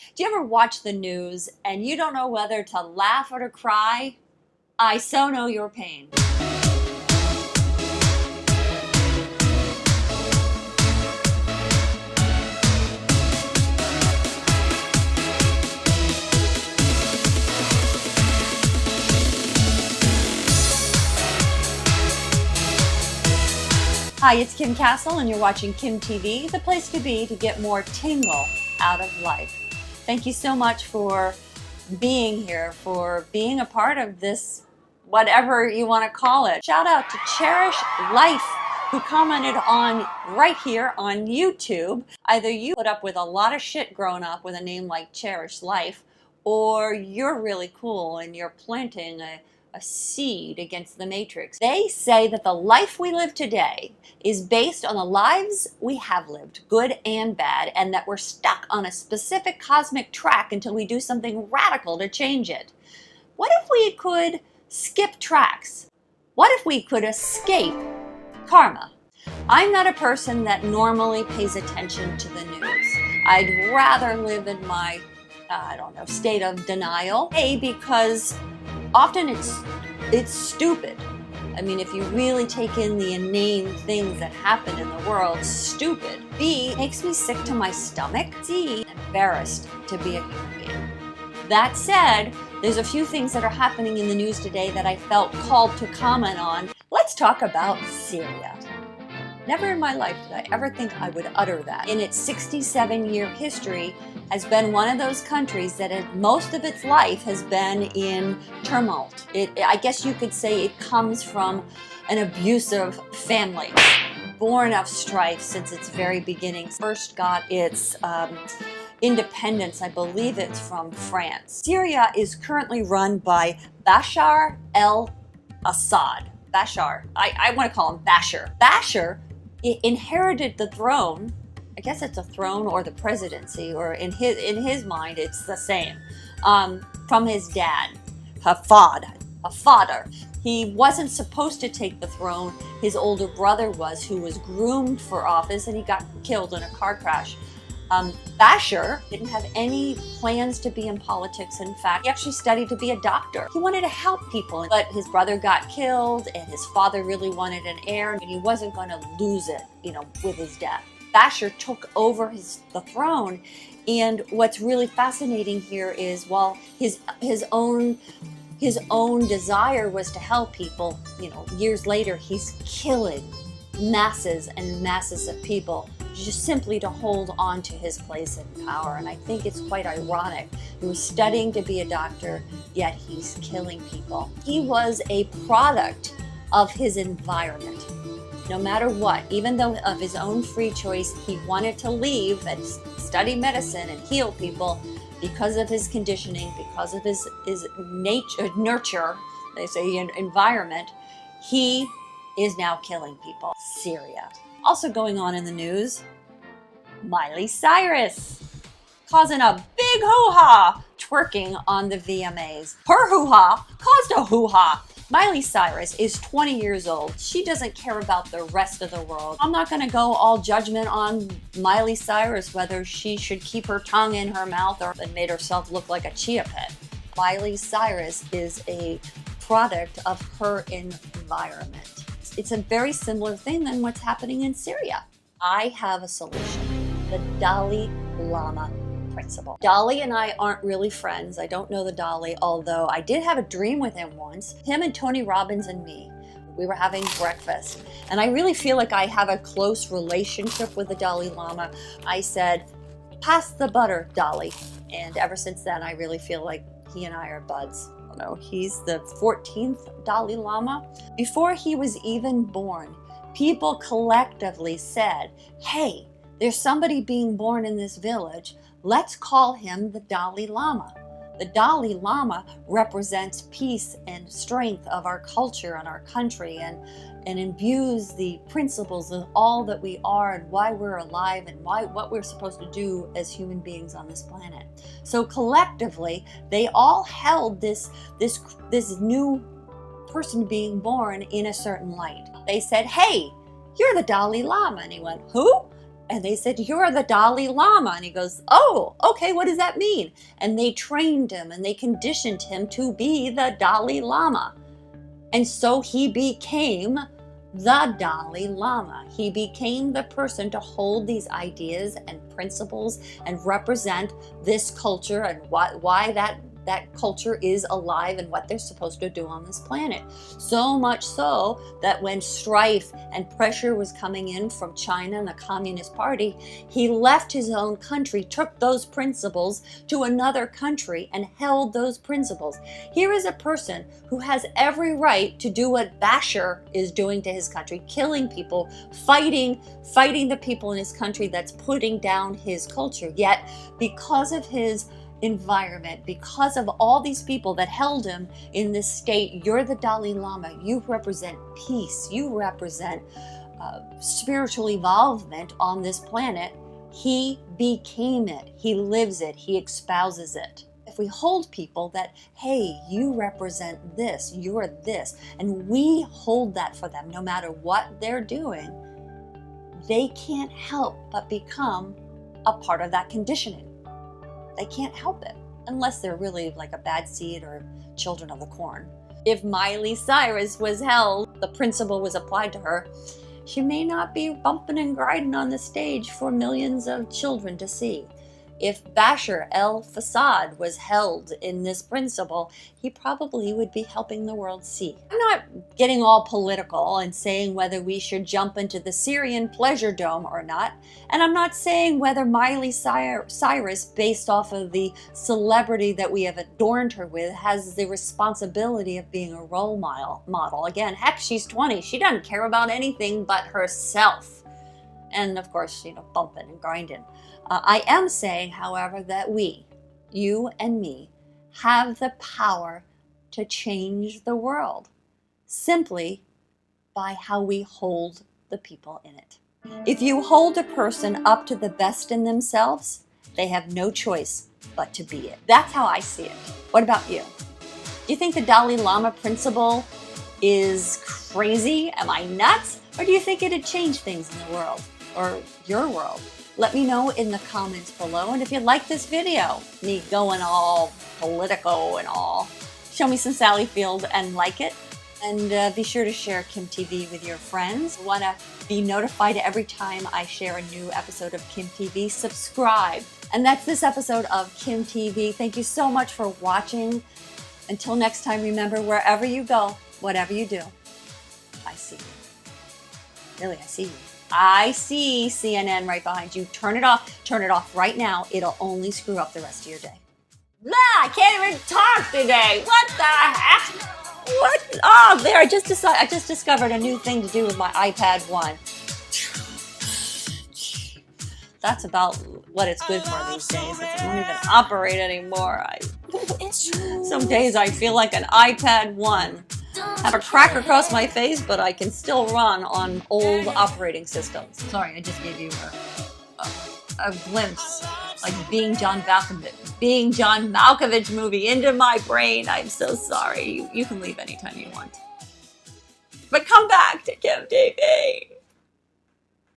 Do you ever watch the news and you don't know whether to laugh or to cry? I so know your pain. Hi, it's Kim Castle and you're watching kimTV, the place to be to get more tingle out of life. Thank you so much for being here, for being a part of this, whatever you want to call it. Shout out to Cherish Life, who commented on right here on YouTube. Either you put up with a lot of shit growing up with a name like Cherish Life, or you're really cool and you're planting a seed against the matrix. They say that the life we live today is based on the lives we have lived, good and bad, and that we're stuck on a specific cosmic track until we do something radical to change it. What if we could skip tracks? What if we could escape karma? I'm not a person that normally pays attention to the news. I'd rather live in my, state of denial. A, because often it's stupid. I mean, if you really take in the inane things that happen in the world, stupid. B, makes me sick to my stomach. C, embarrassed to be a human being. That said, there's a few things that are happening in the news today that I felt called to comment on. Let's talk about Syria. Never in my life did I ever think I would utter that. In its 67-year history, has been one of those countries that most of its life has been in turmoil. I guess you could say it comes from an abusive family, born of strife since its very beginnings. First got its independence, I believe it's from France. Syria is currently run by Bashar al-Assad. Bashar, I want to call him Bashar. Bashar inherited the throne. I guess it's a throne or the presidency, or in his mind it's the same, from his dad, Hafad. He wasn't supposed to take the throne. His older brother was, who was groomed for office, and he got killed in a car crash. Bashar didn't have any plans to be in politics. In fact, he actually studied to be a doctor. He wanted to help people, but his brother got killed, and his father really wanted an heir, and he wasn't going to lose it, with his death. Bashar took over the throne, and what's really fascinating here is, while his own desire was to help people, years later he's killing masses and masses of people just simply to hold on to his place in power. And I think it's quite ironic. He was studying to be a doctor, yet he's killing people. He was a product of his environment. No matter what, even though of his own free choice, he wanted to leave and study medicine and heal people because of his conditioning, because of his nurture, they say, environment. He is now killing people. Syria. Also going on in the news, Miley Cyrus causing a big hoo-ha, twerking on the VMAs. Her hoo-ha caused a hoo-ha. Miley Cyrus is 20 years old. She doesn't care about the rest of the world. I'm not going to go all judgment on Miley Cyrus, whether she should keep her tongue in her mouth or made herself look like a chia pet. Miley Cyrus is a product of her environment. It's a very similar thing than what's happening in Syria. I have a solution. The Dalai Lama principle. Dalai and I aren't really friends. I don't know the Dalai, although I did have a dream with him once. Him and Tony Robbins and me. We were having breakfast, and I really feel like I have a close relationship with the Dalai Lama. I said, "Pass the butter, Dalai." And ever since then, I really feel like he and I are buds. He's the 14th Dalai Lama. Before he was even born, people collectively said, "Hey, there's somebody being born in this village. Let's call him the Dalai Lama." The Dalai Lama represents peace and strength of our culture and our country, and imbues the principles of all that we are and why we're alive and what we're supposed to do as human beings on this planet. So collectively, they all held this new person being born in a certain light. They said, "Hey, you're the Dalai Lama." And he went, "Who?" And they said, "You're the Dalai Lama." And he goes, "Oh, okay, what does that mean?" And they trained him and they conditioned him to be the Dalai Lama. And so he became the Dalai Lama. He became the person to hold these ideas and principles and represent this culture and why that culture is alive and what they're supposed to do on this planet. So much so that when strife and pressure was coming in from China and the Communist Party, he left his own country, took those principles to another country and held those principles. Here is a person who has every right to do what Bashar is doing to his country, killing people, fighting the people in his country that's putting down his culture. Yet, because of his environment, because of all these people that held him in this state, "You're the Dalai Lama, you represent peace, you represent spiritual evolvement on this planet," he became it, he lives it, he espouses it. If we hold people that, hey, you represent this, you're this, and we hold that for them no matter what they're doing, they can't help but become a part of that conditioning. They can't help it unless they're really like a bad seed or children of the corn. If Miley Cyrus was held, the principle was applied to her, she may not be bumping and grinding on the stage for millions of children to see. If Bashar al-Assad was held in this principle, he probably would be helping the world see. I'm not getting all political and saying whether we should jump into the Syrian pleasure dome or not. And I'm not saying whether Miley Cyrus, based off of the celebrity that we have adorned her with, has the responsibility of being a role model. Again, heck, she's 20. She doesn't care about anything but herself. And of course, bumping and grinding. I am saying, however, that we, you and me, have the power to change the world simply by how we hold the people in it. If you hold a person up to the best in themselves, they have no choice but to be it. That's how I see it. What about you? Do you think the Dalai Lama principle is crazy? Am I nuts? Or do you think it'd change things in the world or your world? Let me know in the comments below. And if you like this video, me going all political and all, show me some Sally Field and like it. And be sure to share kimTV with your friends. Want to be notified every time I share a new episode of kimTV? Subscribe. And that's this episode of kimTV. Thank you so much for watching. Until next time, remember, wherever you go, whatever you do, I see you. Really, I see you. I see CNN right behind you. Turn it off. Turn it off right now. It'll only screw up the rest of your day. Blah, I can't even talk today. What the heck? What? Oh, there. I just discovered a new thing to do with my iPad 1. That's about what it's good for these days. It won't even operate anymore. Some days I feel like an iPad 1. Have a crack across my face, but I can still run on old operating systems. Sorry, I just gave you a glimpse, like being John Malkovich movie into my brain. I'm so sorry. You can leave anytime you want. But come back to kimTV.